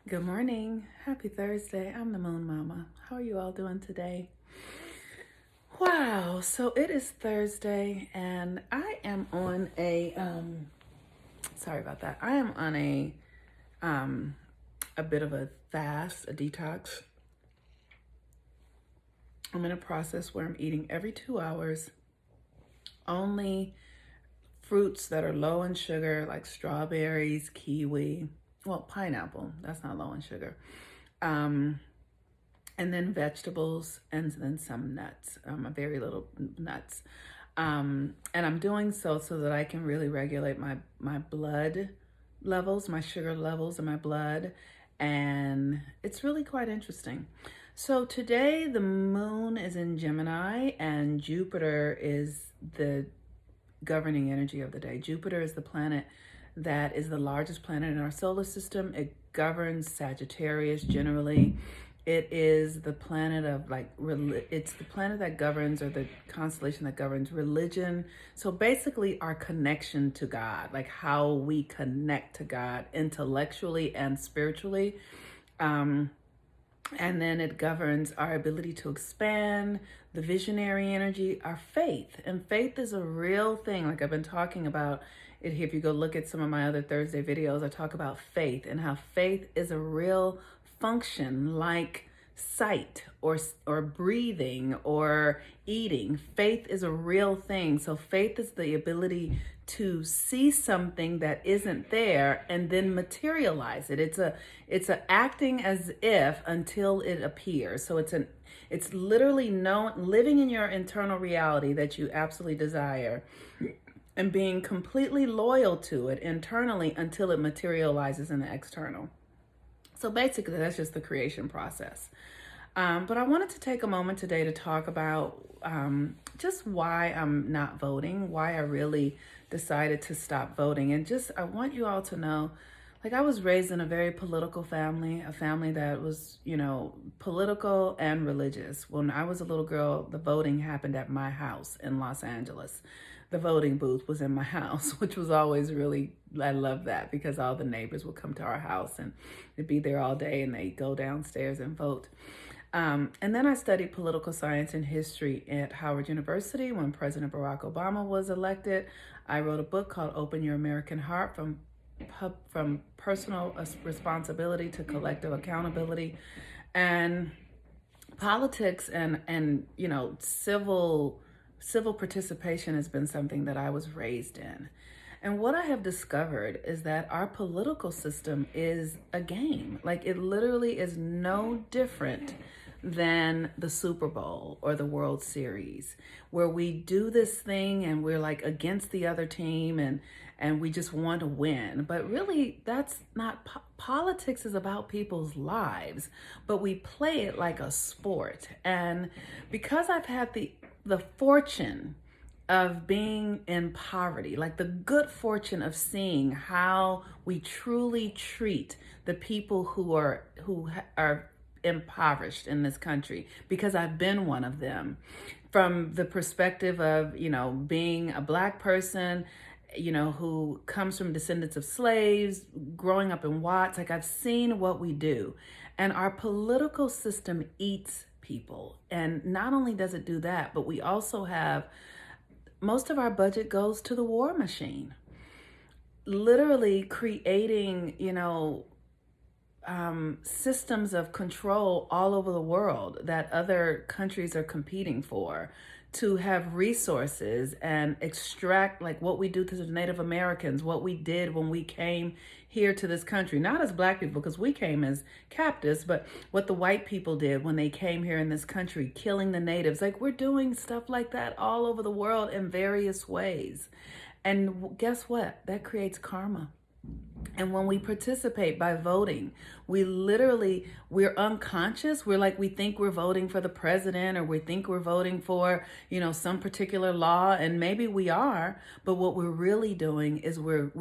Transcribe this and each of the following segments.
Good morning. Happy Thursday. I'm the Moon Mama. How are you all doing today? Wow. So it is Thursday and I am on sorry about that. I am on a bit of a fast, a detox. I'm in a process where I'm eating every 2 hours only fruits that are low in sugar, like strawberries, kiwi, well, pineapple. That's not low in sugar. Um, and then vegetables, and then some nuts, a very little nuts. And I'm doing so that I can really regulate my blood levels, my sugar levels in my blood, and it's really quite interesting. So today the moon is in Gemini and Jupiter is the governing energy of the day. Jupiter is the planet that is the largest planet in our solar system. It governs Sagittarius generally. It is the planet of it's the planet that governs, or the constellation that governs religion. So basically our connection to God, like how we connect to God intellectually and spiritually. And then it governs our ability to expand, the visionary energy, our faith. And faith is a real thing. Like I've been talking about it here. If you go look at some of my other Thursday videos, I talk about faith and how faith is a real function, like sight or breathing or eating. Faith is a real thing. So faith is the ability to see something that isn't there and then materialize it. It's a acting as if until it appears. So it's literally living in your internal reality that you absolutely desire and being completely loyal to it internally until it materializes in the external. So basically, that's just the creation process. But I wanted to take a moment today to talk about just why I'm not voting, why I really decided to stop voting. And just, I want you all to know, like, I was raised in a very political family, a family that was, political and religious. When I was a little girl, the voting happened at my house in Los Angeles. The voting booth was in my house, which was always really, I love that because all the neighbors would come to our house and they'd be there all day and they'd go downstairs and vote. And then I studied political science and history at Howard University when President Barack Obama was elected. I wrote a book called Open Your American Heart, from personal responsibility to collective accountability. And politics and civil participation has been something that I was raised in. And what I have discovered is that our political system is a game. Like, it literally is no different than the Super Bowl or the World Series, where we do this thing and we're like against the other team and we just want to win. But really, that's not politics. Is about people's lives, but we play it like a sport. And because I've had the fortune of being in poverty, like the good fortune of seeing how we truly treat the people who are impoverished in this country, because I've been one of them, from the perspective of, being a Black person, who comes from descendants of slaves, growing up in Watts. Like, I've seen what we do, and our political system eats people. And not only does it do that, but we also have, most of our budget goes to the war machine, literally creating, systems of control all over the world that other countries are competing for, to have resources and extract, like what we do to the Native Americans, what we did when we came here to this country, not as Black people, because we came as captives, but what the white people did when they came here in this country, killing the natives. Like, we're doing stuff like that all over the world in various ways. And guess what? That creates karma. And when we participate by voting, we're unconscious. We think we're voting for the president, or we think we're voting for, some particular law. And maybe we are, but what we're really doing is we're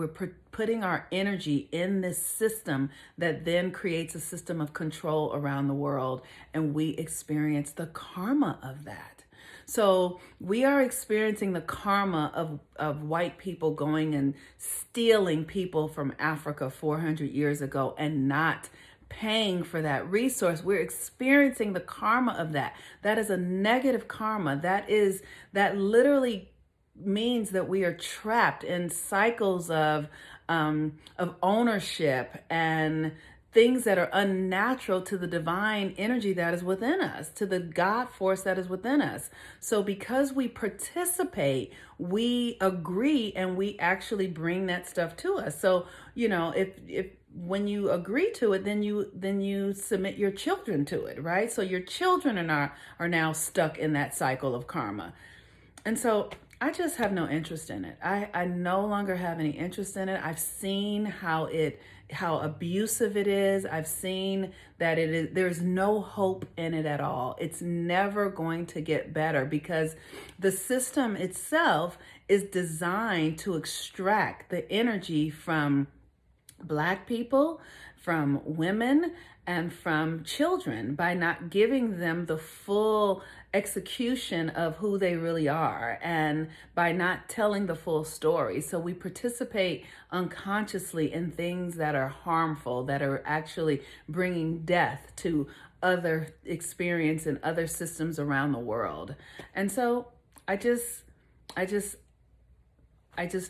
putting our energy in this system that then creates a system of control around the world. And we experience the karma of that. So we are experiencing the karma of white people going and stealing people from Africa 400 years ago and not paying for that resource. We're experiencing the karma of that. That is a negative karma. That literally means that we are trapped in cycles of ownership and things that are unnatural to the divine energy that is within us, to the God force that is within us. So because we participate, we agree, and we actually bring that stuff to us. So, if when you agree to it, then you submit your children to it, right? So your children are now stuck in that cycle of karma. And so I just have no interest in it. I no longer have any interest in it. I've seen how abusive it is. I've seen that there's no hope in it at all. It's never going to get better because the system itself is designed to extract the energy from Black people, from women, and from children by not giving them the full execution of who they really are, and by not telling the full story. So we participate unconsciously in things that are harmful, that are actually bringing death to other experience and other systems around the world. And so I just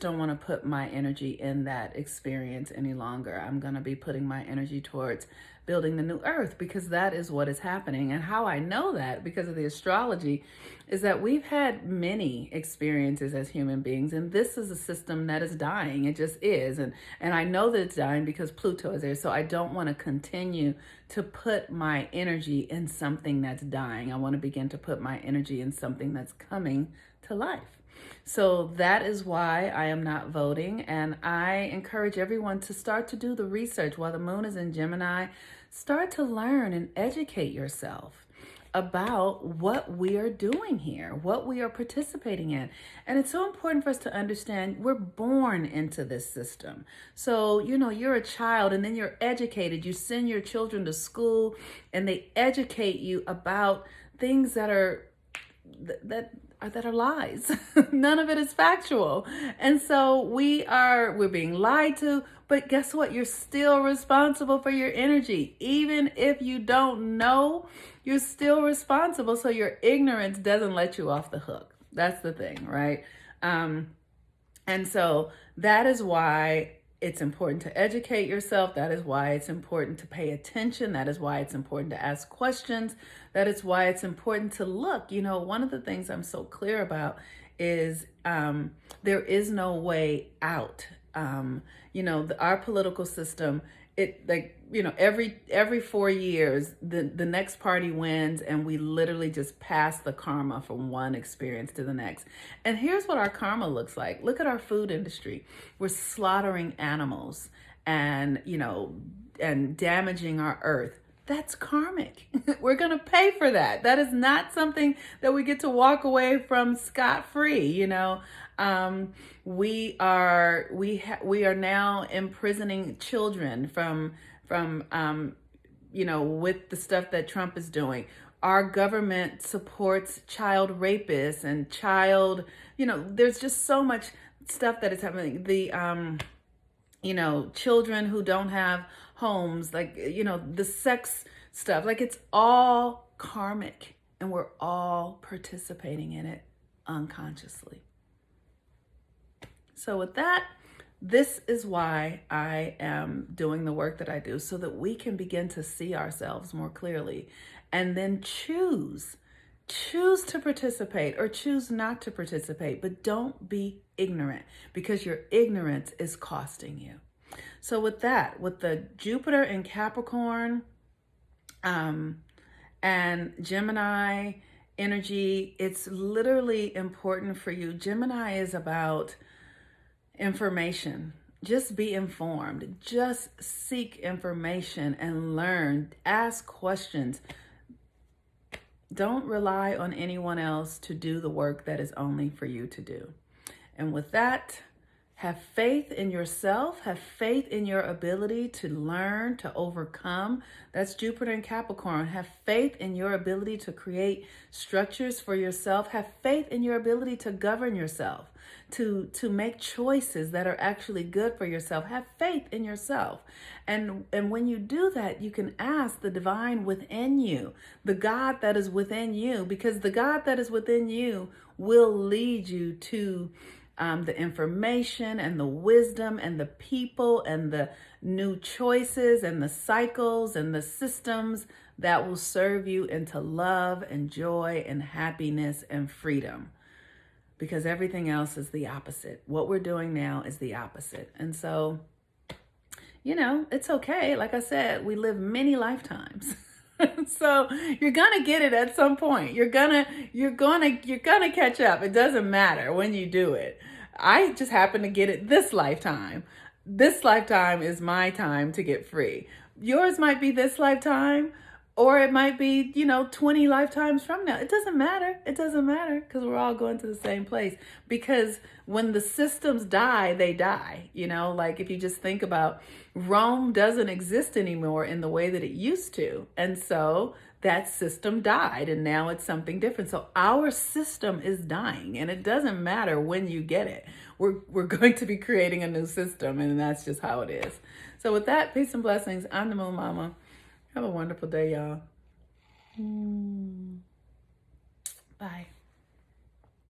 don't want to put my energy in that experience any longer. I'm going to be putting my energy towards building the new earth, because that is what is happening. And how I know that, because of the astrology, is that we've had many experiences as human beings, and this is a system that is dying. It just is. And I know that it's dying because Pluto is there. So I don't want to continue to put my energy in something that's dying. I want to begin to put my energy in something that's coming to life. So that is why I am not voting, and I encourage everyone to start to do the research while the moon is in Gemini. Start to learn and educate yourself about what we are doing here, what we are participating in. And it's so important for us to understand we're born into this system. So, you're a child, and then you're educated. You send your children to school, and they educate you about things that are lies. None of it is factual. And so we're being lied to, but guess what? You're still responsible for your energy. Even if you don't know, you're still responsible. So your ignorance doesn't let you off the hook. That's the thing, right? And so that is why it's important to educate yourself. That is why it's important to pay attention. That is why it's important to ask questions. That is why it's important to look. One of the things I'm so clear about is there is no way out. Our political system, every 4 years, the next party wins, and we literally just pass the karma from one experience to the next. And here's what our karma looks like. Look at our food industry. We're slaughtering animals and damaging our earth. That's karmic. We're going to pay for that. That is not something that we get to walk away from scot-free. We are now imprisoning children from with the stuff that Trump is doing. Our government supports child rapists and there's just so much stuff that is happening. The children who don't have homes, the sex stuff, it's all karmic, and we're all participating in it unconsciously. So with that, this is why I am doing the work that I do, so that we can begin to see ourselves more clearly, and then choose to participate or choose not to participate. But don't be ignorant, because your ignorance is costing you. So with that, with the Jupiter in Capricorn and Gemini energy, it's literally important for you. Gemini is about information. Just be informed. Just seek information and learn. Ask questions. Don't rely on anyone else to do the work that is only for you to do. And with that, Have faith in yourself. Have faith in your ability to learn, to overcome. That's Jupiter and Capricorn. Have faith in your ability to create structures for yourself. Have faith in your ability to govern yourself, to make choices that are actually good for yourself. Have faith in yourself. And when you do that, you can ask the divine within you, the God that is within you, because the God that is within you will lead you to the information and the wisdom and the people and the new choices and the cycles and the systems that will serve you into love and joy and happiness and freedom. Because everything else is the opposite. What we're doing now is the opposite. And so, it's okay. Like I said, we live many lifetimes. So you're gonna get it at some point. You're gonna catch up. It doesn't matter when you do it. I just happen to get it this lifetime. This lifetime is my time to get free. Yours might be this lifetime, or it might be, 20 lifetimes from now. It doesn't matter. It doesn't matter, because we're all going to the same place. Because when the systems die, they die. Like if you just think about Rome doesn't exist anymore in the way that it used to. And so that system died, and now it's something different. So our system is dying, and it doesn't matter when you get it. We're going to be creating a new system, and that's just how it is. So with that, peace and blessings. I'm the Moon Mama. Have a wonderful day, y'all. Bye.